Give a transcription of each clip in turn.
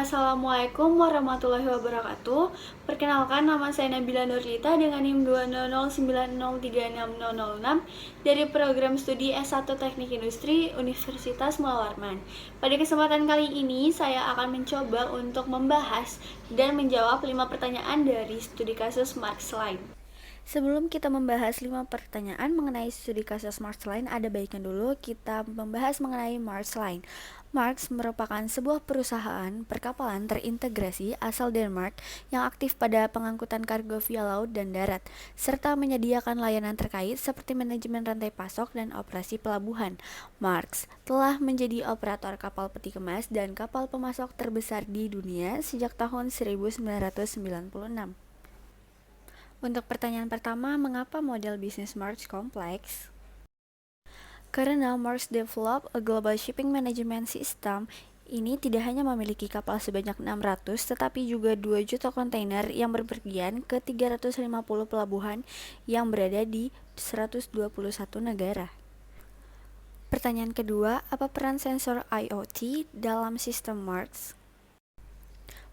Assalamualaikum warahmatullahi wabarakatuh. Perkenalkan, nama saya Nabila Nurlita dengan NIM 200903606 dari program studi S1 Teknik Industri Universitas Mula Warman. Pada kesempatan kali ini, saya akan mencoba untuk membahas dan menjawab 5 pertanyaan dari studi kasus Marxline. Sebelum kita membahas 5 pertanyaan mengenai studi kasus Marxline, ada baiknya dulu kita membahas mengenai Marxline. Marx merupakan sebuah perusahaan perkapalan terintegrasi asal Denmark yang aktif pada pengangkutan kargo via laut dan darat, serta menyediakan layanan terkait seperti manajemen rantai pasok dan operasi pelabuhan. Marx telah menjadi operator kapal peti kemas dan kapal pemasok terbesar di dunia sejak tahun 1996. Untuk pertanyaan pertama, mengapa model bisnis Marx kompleks? Karena Marx develop a global shipping management system, ini tidak hanya memiliki kapal sebanyak 600, tetapi juga 2 juta kontainer yang berpergian ke 350 pelabuhan yang berada di 121 negara. Pertanyaan kedua, apa peran sensor IoT dalam sistem Marx?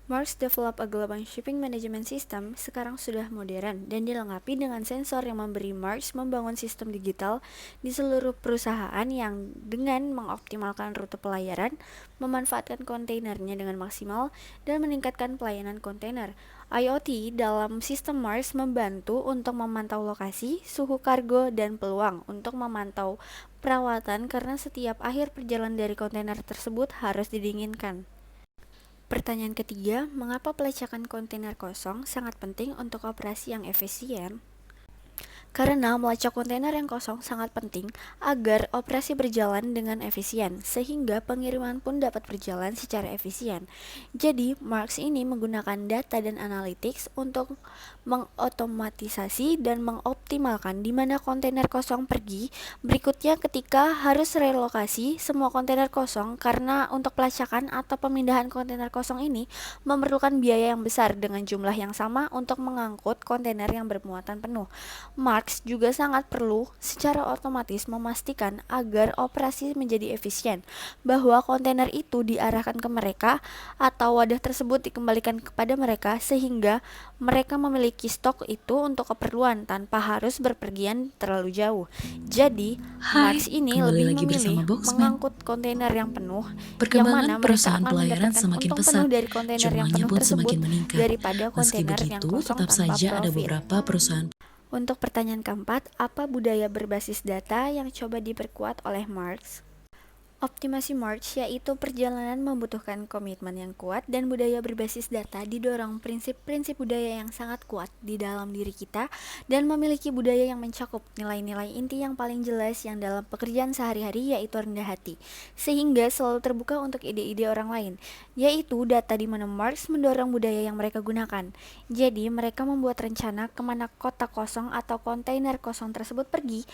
Marx develop a global shipping management system sekarang sudah modern dan dilengkapi dengan sensor yang memberi Marx membangun sistem digital di seluruh perusahaan yang dengan mengoptimalkan rute pelayaran, memanfaatkan kontainernya dengan maksimal, dan meningkatkan pelayanan kontainer. IoT dalam sistem Marx membantu untuk memantau lokasi, suhu kargo, dan peluang untuk memantau perawatan karena setiap akhir perjalanan dari kontainer tersebut harus didinginkan. Pertanyaan ketiga, mengapa pelacakan kontainer kosong sangat penting untuk operasi yang efisien? Karena melacak kontainer yang kosong sangat penting agar operasi berjalan dengan efisien, sehingga pengiriman pun dapat berjalan secara efisien. Jadi, Marx ini menggunakan data dan analytics untuk mengotomatisasi dan mengoptimalkan di mana kontainer kosong pergi. Berikutnya, ketika harus relokasi semua kontainer kosong, karena untuk pelacakan atau pemindahan kontainer kosong ini memerlukan biaya yang besar dengan jumlah yang sama untuk mengangkut kontainer yang bermuatan penuh. Marx juga sangat perlu secara otomatis memastikan agar operasi menjadi efisien, bahwa kontainer itu diarahkan ke mereka atau wadah tersebut dikembalikan kepada mereka sehingga mereka memiliki stok itu untuk keperluan tanpa harus berpergian terlalu jauh. Jadi, Hai, Marx ini kembali lebih lagi bersama memilih Boxman. mengangkut kontainer yang penuh, yang mana Perkembangan mereka perusahaan akan pelayaran mendapatkan semakin untung pesat, penuh dari kontainer yang jumlahnya penuh pun tersebut semakin meningkat. daripada Meski kontainer yang begitu, kosong tetap tanpa saja ada profit. beberapa perusahaan. Untuk pertanyaan keempat, apa budaya berbasis data yang coba diperkuat oleh Marx? Optimasi Marx yaitu perjalanan membutuhkan komitmen yang kuat dan budaya berbasis data didorong prinsip-prinsip budaya yang sangat kuat di dalam diri kita dan memiliki budaya yang mencakup nilai-nilai inti yang paling jelas yang dalam pekerjaan sehari-hari yaitu rendah hati, sehingga selalu terbuka untuk ide-ide orang lain, yaitu data di mana Marx mendorong budaya yang mereka gunakan. Jadi mereka membuat rencana kemana kota kosong atau kontainer kosong tersebut pergi.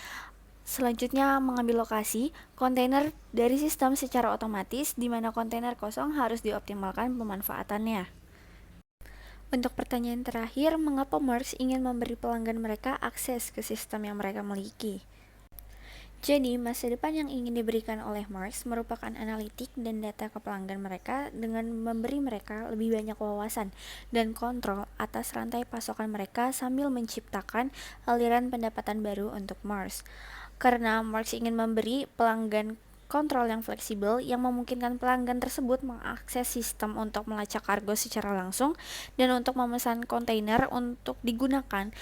Selanjutnya, mengambil lokasi kontainer dari sistem secara otomatis di mana kontainer kosong harus dioptimalkan pemanfaatannya. Untuk pertanyaan terakhir, mengapa Marx ingin memberi pelanggan mereka akses ke sistem yang mereka miliki? Jadi, masa depan yang ingin diberikan oleh Marx merupakan analitik dan data ke pelanggan mereka dengan memberi mereka lebih banyak wawasan dan kontrol atas rantai pasokan mereka sambil menciptakan aliran pendapatan baru untuk Marx. Karena Marx ingin memberi pelanggan kontrol yang fleksibel yang memungkinkan pelanggan tersebut mengakses sistem untuk melacak kargo secara langsung dan untuk memesan kontainer untuk digunakan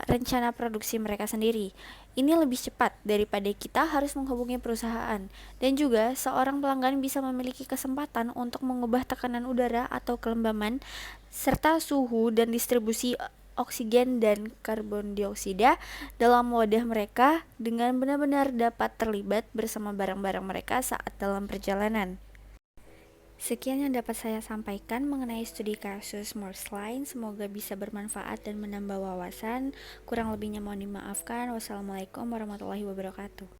rencana produksi mereka sendiri. Ini lebih cepat daripada kita harus menghubungi perusahaan, dan juga seorang pelanggan bisa memiliki kesempatan untuk mengubah tekanan udara atau kelembaman serta suhu dan distribusi oksigen dan karbon dioksida dalam wadah mereka dengan benar-benar dapat terlibat bersama barang-barang mereka saat dalam perjalanan. Sekian yang dapat saya sampaikan mengenai studi kasus Marxline. Semoga bisa bermanfaat dan menambah wawasan. Kurang lebihnya mohon dimaafkan. Wassalamualaikum warahmatullahi wabarakatuh.